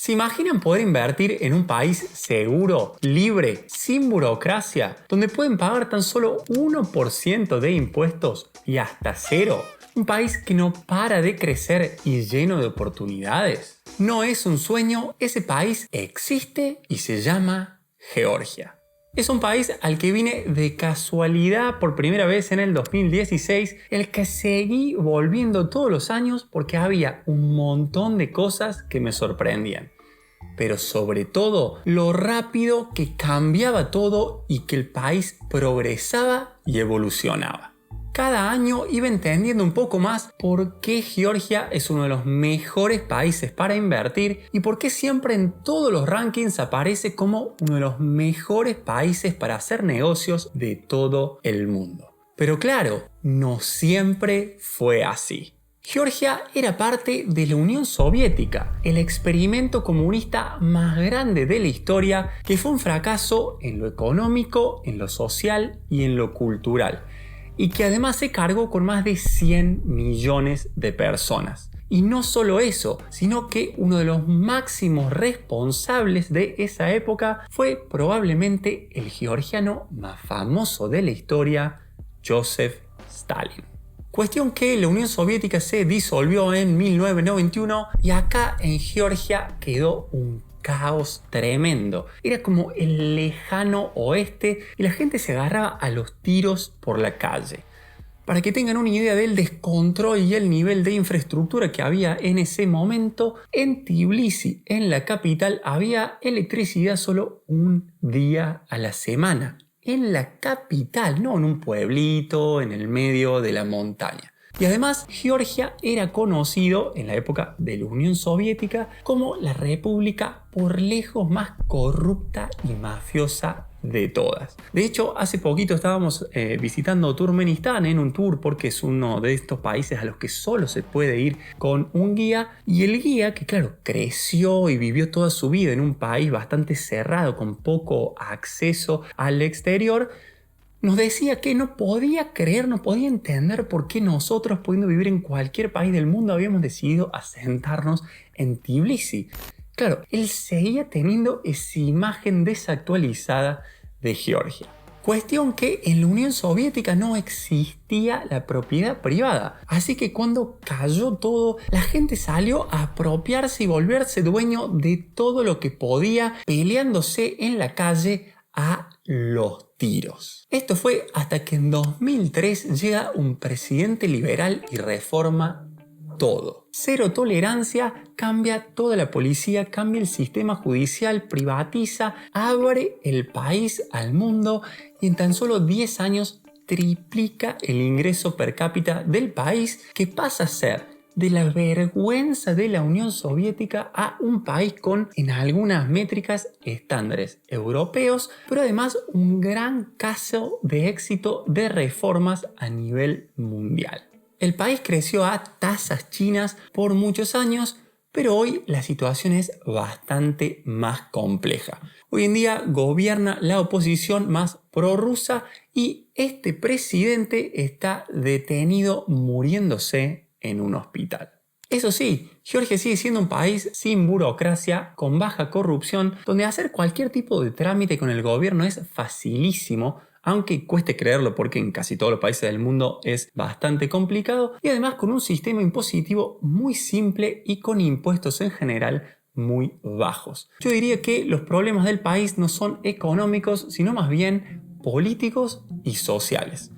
¿Se imaginan poder invertir en un país seguro, libre, sin burocracia, donde pueden pagar tan solo 1% de impuestos y hasta cero? Un país que no para de crecer y lleno de oportunidades. No es un sueño, ese país existe y se llama Georgia. Es un país al que vine de casualidad por primera vez en el 2016, el que seguí volviendo todos los años porque había un montón de cosas que me sorprendían. Pero sobre todo, lo rápido que cambiaba todo y que el país progresaba y evolucionaba. Cada año iba entendiendo un poco más por qué Georgia es uno de los mejores países para invertir y por qué siempre en todos los rankings aparece como uno de los mejores países para hacer negocios de todo el mundo. Pero claro, no siempre fue así. Georgia era parte de la Unión Soviética, el experimento comunista más grande de la historia que fue un fracaso en lo económico, en lo social y en lo cultural, y que además se cargó con más de 100 millones de personas. Y no solo eso, sino que uno de los máximos responsables de esa época fue probablemente el georgiano más famoso de la historia, Joseph Stalin. Cuestión que la Unión Soviética se disolvió en 1991 y acá en Georgia quedó un caos tremendo. Era como el lejano oeste y la gente se agarraba a los tiros por la calle. Para que tengan una idea del descontrol y el nivel de infraestructura que había en ese momento, en Tbilisi, en la capital, había electricidad solo un día a la semana. En la capital, no en un pueblito en el medio de la montaña. Y además, Georgia era conocido en la época de la Unión Soviética como la república por lejos más corrupta y mafiosa de todas. De hecho, hace poquito estábamos visitando Turkmenistán en un tour porque es uno de estos países a los que solo se puede ir con un guía, y el guía, que claro, creció y vivió toda su vida en un país bastante cerrado con poco acceso al exterior, nos decía que no podía creer, no podía entender por qué nosotros, pudiendo vivir en cualquier país del mundo, habíamos decidido asentarnos en Tbilisi. Claro, él seguía teniendo esa imagen desactualizada de Georgia. Cuestión que en la Unión Soviética no existía la propiedad privada. Así que cuando cayó todo, la gente salió a apropiarse y volverse dueño de todo lo que podía, peleándose en la calle a los tiros. Esto fue hasta que en 2003 llega un presidente liberal y reforma todo. Cero tolerancia, cambia toda la policía, cambia el sistema judicial, privatiza, abre el país al mundo y en tan solo 10 años triplica el ingreso per cápita del país, que pasa a ser de la vergüenza de la Unión Soviética a un país con, en algunas métricas, estándares europeos, pero además un gran caso de éxito de reformas a nivel mundial. El país creció a tasas chinas por muchos años, pero hoy la situación es bastante más compleja. Hoy en día gobierna la oposición más prorrusa y este presidente está detenido muriéndose en un hospital. Eso sí, Georgia sigue siendo un país sin burocracia, con baja corrupción, donde hacer cualquier tipo de trámite con el gobierno es facilísimo, aunque cueste creerlo porque en casi todos los países del mundo es bastante complicado, y además con un sistema impositivo muy simple y con impuestos en general muy bajos. Yo diría que los problemas del país no son económicos, sino más bien políticos y sociales.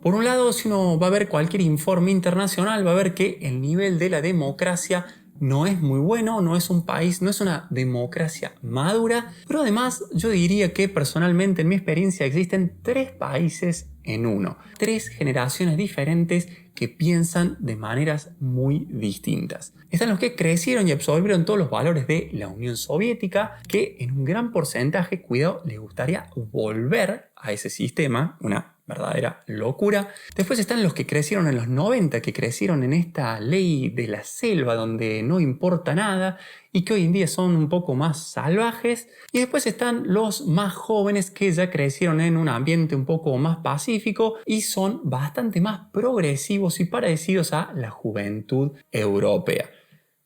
Por un lado, si uno va a ver cualquier informe internacional, va a ver que el nivel de la democracia no es muy bueno, no es un país, no es una democracia madura, pero además yo diría que personalmente en mi experiencia existen 3 países en uno, 3 generaciones diferentes que piensan de maneras muy distintas. Están los que crecieron y absorbieron todos los valores de la Unión Soviética, que en un gran porcentaje, cuidado, les gustaría volver a ese sistema, una verdadera locura. Después están los que crecieron en los 90, que crecieron en esta ley de la selva donde no importa nada y que hoy en día son un poco más salvajes. Y después están los más jóvenes que ya crecieron en un ambiente un poco más pacífico y son bastante más progresivos y parecidos a la juventud europea.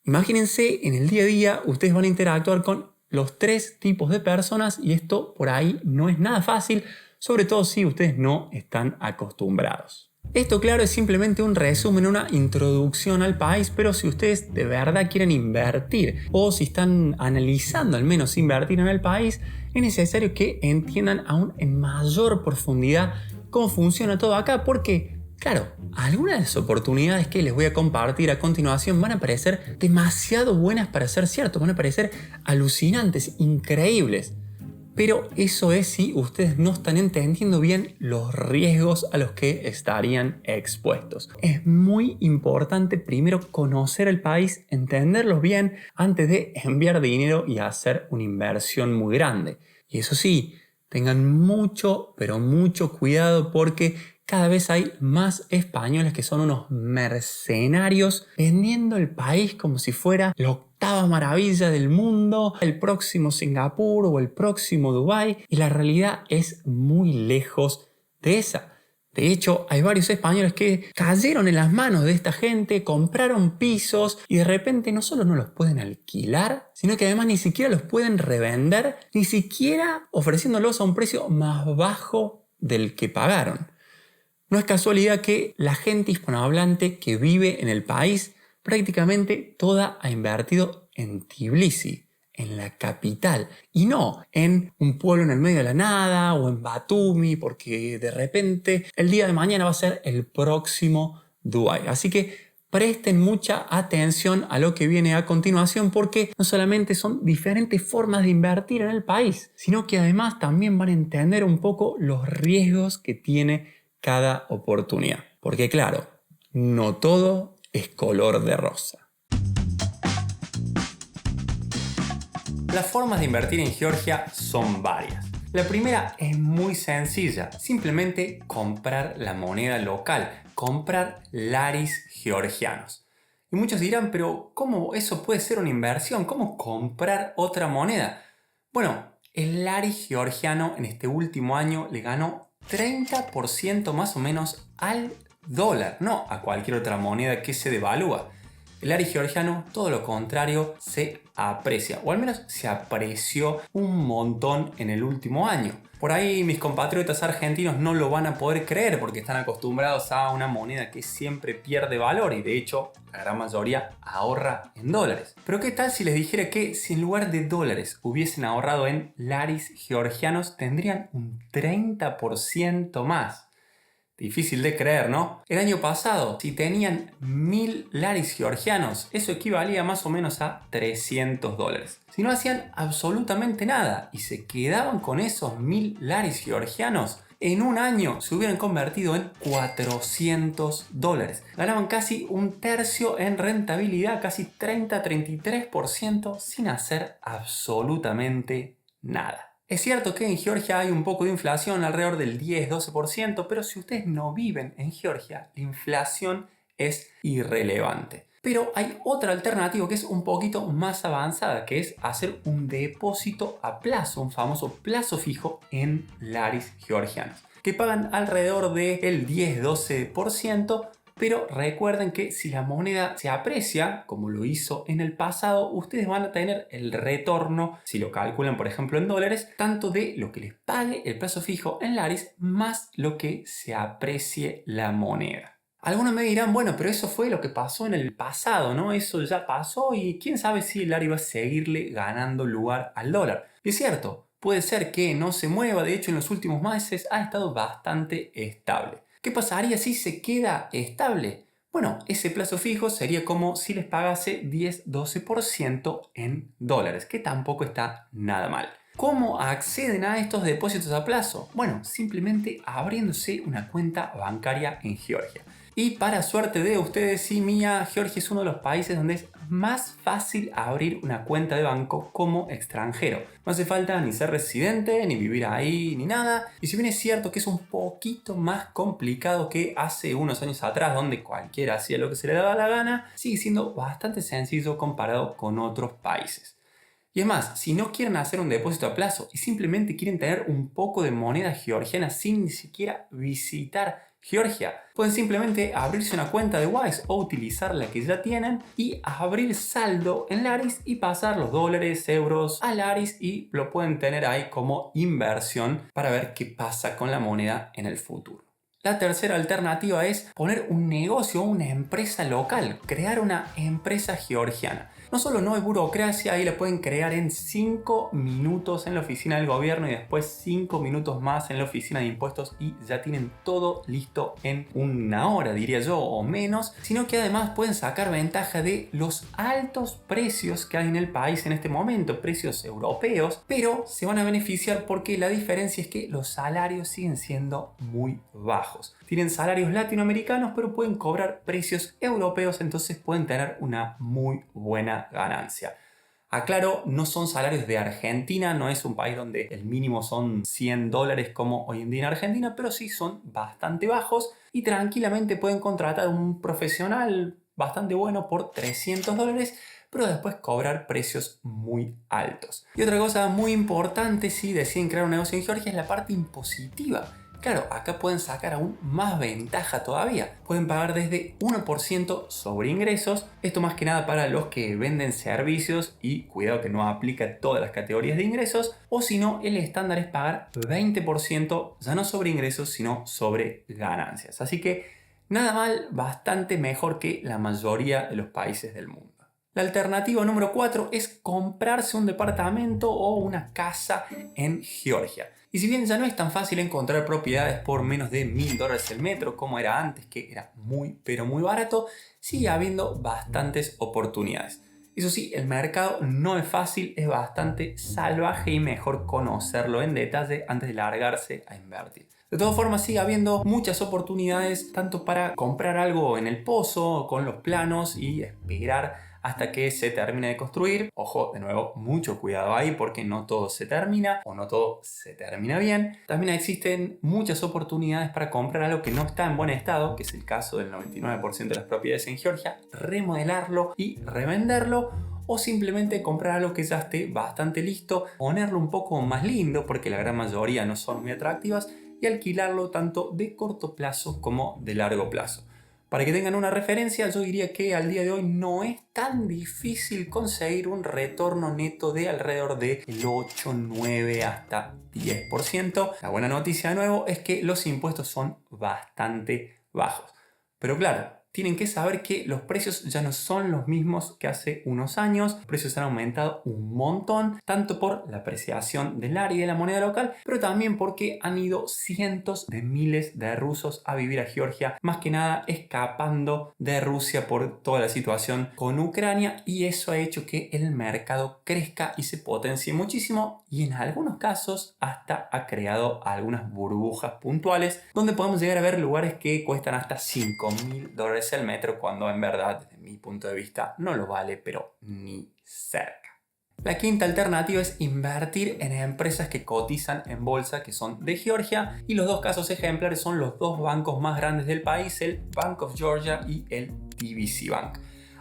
Imagínense, en el día a día ustedes van a interactuar con los 3 tipos de personas y esto por ahí no es nada fácil, sobre todo si ustedes no están acostumbrados. Esto, claro, es simplemente un resumen, una introducción al país, pero si ustedes de verdad quieren invertir o si están analizando al menos invertir en el país, es necesario que entiendan aún en mayor profundidad cómo funciona todo acá, porque, claro, algunas de las oportunidades que les voy a compartir a continuación van a parecer demasiado buenas para ser cierto, van a parecer alucinantes, increíbles. Pero eso es si ustedes no están entendiendo bien los riesgos a los que estarían expuestos. Es muy importante primero conocer el país, entenderlos bien antes de enviar dinero y hacer una inversión muy grande. Y eso sí, tengan mucho, pero mucho cuidado porque cada vez hay más españoles que son unos mercenarios vendiendo el país como si fuera la octava maravilla del mundo, el próximo Singapur o el próximo Dubái, y la realidad es muy lejos de esa. De hecho, hay varios españoles que cayeron en las manos de esta gente, compraron pisos y de repente no solo no los pueden alquilar, sino que además ni siquiera los pueden revender, ni siquiera ofreciéndolos a un precio más bajo del que pagaron. No es casualidad que la gente hispanohablante que vive en el país prácticamente toda ha invertido en Tbilisi, en la capital, y no en un pueblo en el medio de la nada o en Batumi, porque de repente el día de mañana va a ser el próximo Dubái. Así que presten mucha atención a lo que viene a continuación porque no solamente son diferentes formas de invertir en el país, sino que además también van a entender un poco los riesgos que tiene cada oportunidad. Porque claro, no todo es color de rosa. Las formas de invertir en Georgia son varias. La primera es muy sencilla, simplemente comprar la moneda local, comprar laris georgianos. Y muchos dirán, pero ¿cómo eso puede ser una inversión? ¿Cómo comprar otra moneda? Bueno, el lari georgiano en este último año le ganó 30% más o menos al dólar, no a cualquier otra moneda que se devalúa. El lari georgiano, todo lo contrario, se aprecia, o al menos se apreció un montón en el último año. Por ahí mis compatriotas argentinos no lo van a poder creer porque están acostumbrados a una moneda que siempre pierde valor y de hecho la gran mayoría ahorra en dólares. Pero ¿qué tal si les dijera que si en lugar de dólares hubiesen ahorrado en laris georgianos tendrían un 30% más? Difícil de creer, ¿no? El año pasado, si tenían 1000 laris georgianos, eso equivalía más o menos a $300. Si no hacían absolutamente nada y se quedaban con esos 1000 laris georgianos, en un año se hubieran convertido en $400. Ganaban casi un tercio en rentabilidad, casi 30-33% sin hacer absolutamente nada. Es cierto que en Georgia hay un poco de inflación, alrededor del 10-12%, pero si ustedes no viven en Georgia, la inflación es irrelevante. Pero hay otra alternativa que es un poquito más avanzada, que es hacer un depósito a plazo, un famoso plazo fijo en laris georgianos, que pagan alrededor del 10-12%. Pero recuerden que si la moneda se aprecia, como lo hizo en el pasado, ustedes van a tener el retorno, si lo calculan por ejemplo en dólares, tanto de lo que les pague el plazo fijo en laris más lo que se aprecie la moneda. Algunos me dirán, bueno, pero eso fue lo que pasó en el pasado, ¿no? Eso ya pasó y quién sabe si el lari va a seguirle ganando lugar al dólar. Y es cierto, puede ser que no se mueva, de hecho en los últimos meses ha estado bastante estable. ¿Qué pasaría si se queda estable? Bueno, ese plazo fijo sería como si les pagase 10-12% en dólares, que tampoco está nada mal. ¿Cómo acceden a estos depósitos a plazo? Bueno, simplemente abriéndose una cuenta bancaria en Georgia. Y para suerte de ustedes y mía, Georgia es uno de los países donde es más fácil abrir una cuenta de banco como extranjero. No hace falta ni ser residente, ni vivir ahí, ni nada. Y si bien es cierto que es un poquito más complicado que hace unos años atrás, donde cualquiera hacía lo que se le daba la gana, sigue siendo bastante sencillo comparado con otros países. Y es más, si no quieren hacer un depósito a plazo y simplemente quieren tener un poco de moneda georgiana sin ni siquiera visitar Georgia. Pueden simplemente abrirse una cuenta de Wise o utilizar la que ya tienen y abrir saldo en Laris y pasar los dólares, euros a Laris y lo pueden tener ahí como inversión para ver qué pasa con la moneda en el futuro. La tercera alternativa es poner un negocio o una empresa local, crear una empresa georgiana. No solo no hay burocracia, ahí la pueden crear en 5 minutos en la oficina del gobierno y después 5 minutos más en la oficina de impuestos y ya tienen todo listo en una hora, diría yo, o menos, sino que además pueden sacar ventaja de los altos precios que hay en el país en este momento, precios europeos, pero se van a beneficiar porque la diferencia es que los salarios siguen siendo muy bajos. Tienen salarios latinoamericanos, pero pueden cobrar precios europeos, entonces pueden tener una muy buena ganancia. Aclaro, no son salarios de Argentina, no es un país donde el mínimo son $100 como hoy en día en Argentina, pero sí son bastante bajos y tranquilamente pueden contratar un profesional bastante bueno por $300, pero después cobrar precios muy altos. Y otra cosa muy importante si deciden crear un negocio en Georgia es la parte impositiva. Claro, acá pueden sacar aún más ventaja todavía. Pueden pagar desde 1% sobre ingresos. Esto más que nada para los que venden servicios y cuidado que no aplica a todas las categorías de ingresos. O si no, el estándar es pagar 20% ya no sobre ingresos sino sobre ganancias. Así que nada mal, bastante mejor que la mayoría de los países del mundo. La alternativa número 4 es comprarse un departamento o una casa en Georgia. Y si bien ya no es tan fácil encontrar propiedades por menos de $1000 el metro como era antes, que era muy pero muy barato, sigue habiendo bastantes oportunidades. Eso sí, el mercado no es fácil, es bastante salvaje y mejor conocerlo en detalle antes de largarse a invertir. De todas formas, sigue habiendo muchas oportunidades tanto para comprar algo en el pozo, con los planos y esperar hasta que se termine de construir. Ojo, de nuevo, mucho cuidado ahí porque no todo se termina o no todo se termina bien. También existen muchas oportunidades para comprar algo que no está en buen estado, que es el caso del 99% de las propiedades en Georgia, remodelarlo y revenderlo, o simplemente comprar algo que ya esté bastante listo, ponerlo un poco más lindo porque la gran mayoría no son muy atractivas y alquilarlo tanto de corto plazo como de largo plazo. Para que tengan una referencia, yo diría que al día de hoy no es tan difícil conseguir un retorno neto de alrededor del 8, 9 hasta 10%. La buena noticia de nuevo es que los impuestos son bastante bajos. Pero claro, tienen que saber que los precios ya no son los mismos que hace unos años. Los precios han aumentado un montón, tanto por la apreciación del área y de la moneda local, pero también porque han ido cientos de miles de rusos a vivir a Georgia, más que nada escapando de Rusia por toda la situación con Ucrania, y eso ha hecho que el mercado crezca y se potencie muchísimo, y en algunos casos hasta ha creado algunas burbujas puntuales donde podemos llegar a ver lugares que cuestan hasta $5000 el metro, cuando en verdad, desde mi punto de vista, no lo vale, pero ni cerca. La quinta alternativa es invertir en empresas que cotizan en bolsa, que son de Georgia, y los dos casos ejemplares son los dos bancos más grandes del país, el Bank of Georgia y el TBC Bank.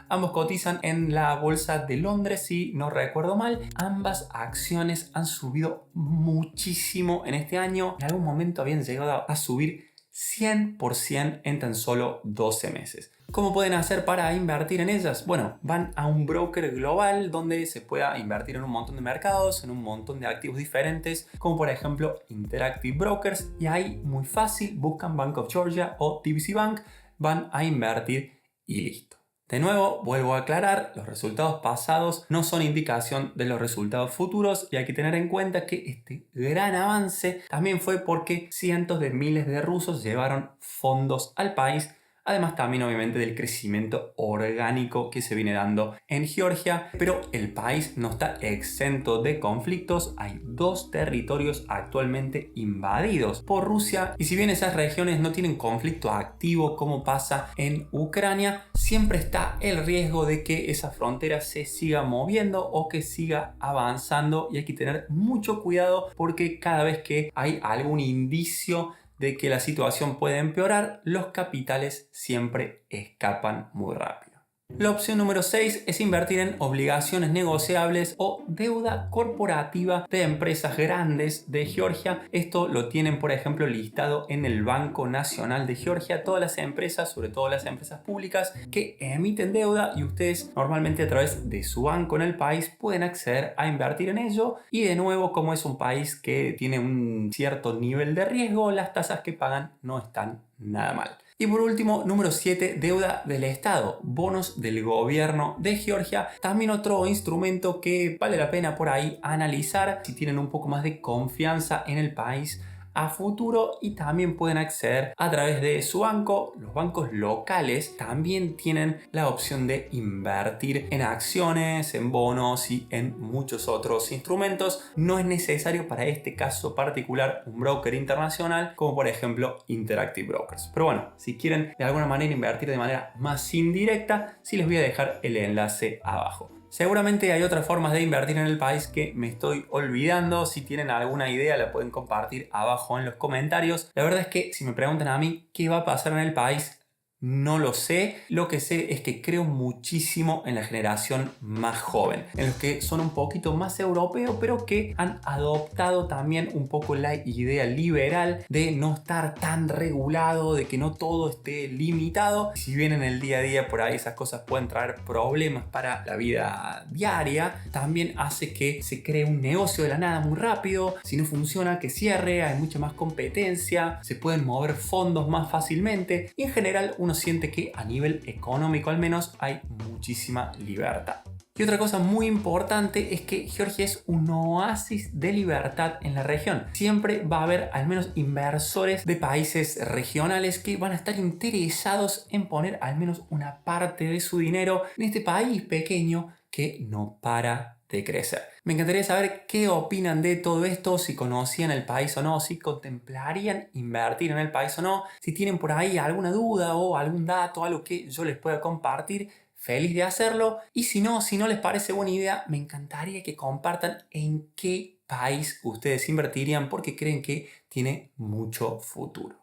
Ambos cotizan en la bolsa de Londres, si no recuerdo mal. Ambas acciones han subido muchísimo en este año. En algún momento habían llegado a subir 100% en tan solo 12 meses. ¿Cómo pueden hacer para invertir en ellas? Bueno, van a un broker global donde se pueda invertir en un montón de mercados, en un montón de activos diferentes, como por ejemplo Interactive Brokers, y ahí muy fácil buscan Bank of Georgia o TBC Bank, van a invertir y listo. De nuevo, vuelvo a aclarar, los resultados pasados no son indicación de los resultados futuros y hay que tener en cuenta que este gran avance también fue porque cientos de miles de rusos llevaron fondos al país. Además también obviamente del crecimiento orgánico que se viene dando en Georgia, pero el país no está exento de conflictos. Hay 2 territorios actualmente invadidos por Rusia y si bien esas regiones no tienen conflicto activo como pasa en Ucrania, siempre está el riesgo de que esa frontera se siga moviendo o que siga avanzando y hay que tener mucho cuidado porque cada vez que hay algún indicio de que la situación puede empeorar, los capitales siempre escapan muy rápido. La opción número 6 es invertir en obligaciones negociables o deuda corporativa de empresas grandes de Georgia. Esto lo tienen, por ejemplo, listado en el Banco Nacional de Georgia. Todas las empresas, sobre todo las empresas públicas, que emiten deuda y ustedes normalmente a través de su banco en el país pueden acceder a invertir en ello. Y de nuevo, como es un país que tiene un cierto nivel de riesgo, las tasas que pagan no están nada mal. Y por último, número 7, deuda del Estado, bonos del gobierno de Georgia. También otro instrumento que vale la pena por ahí analizar si tienen un poco más de confianza en el país a futuro, y también pueden acceder a través de su banco. Los bancos locales también tienen la opción de invertir en acciones, en bonos y en muchos otros instrumentos. No es necesario para este caso particular un broker internacional como por ejemplo Interactive Brokers. Pero bueno, si quieren de alguna manera invertir de manera más indirecta, sí les voy a dejar el enlace abajo. Seguramente hay otras formas de invertir en el país que me estoy olvidando. Si tienen alguna idea la pueden compartir abajo en los comentarios. La verdad es que si me preguntan a mí qué va a pasar en el país, no lo sé. Lo que sé es que creo muchísimo en la generación más joven, en los que son un poquito más europeos, pero que han adoptado también un poco la idea liberal de no estar tan regulado, de que no todo esté limitado. Si bien en el día a día por ahí esas cosas pueden traer problemas para la vida diaria, también hace que se cree un negocio de la nada muy rápido. Si no funciona, que cierre, hay mucha más competencia, se pueden mover fondos más fácilmente y en general uno siente que a nivel económico al menos hay muchísima libertad. Y otra cosa muy importante es que Georgia es un oasis de libertad en la región. Siempre va a haber al menos inversores de países regionales que van a estar interesados en poner al menos una parte de su dinero en este país pequeño que no para de crecer. Me encantaría saber qué opinan de todo esto, si conocían el país o no, si contemplarían invertir en el país o no, si tienen por ahí alguna duda o algún dato, algo que yo les pueda compartir. Feliz de hacerlo. Y si no les parece buena idea, me encantaría que compartan en qué país ustedes invertirían porque creen que tiene mucho futuro.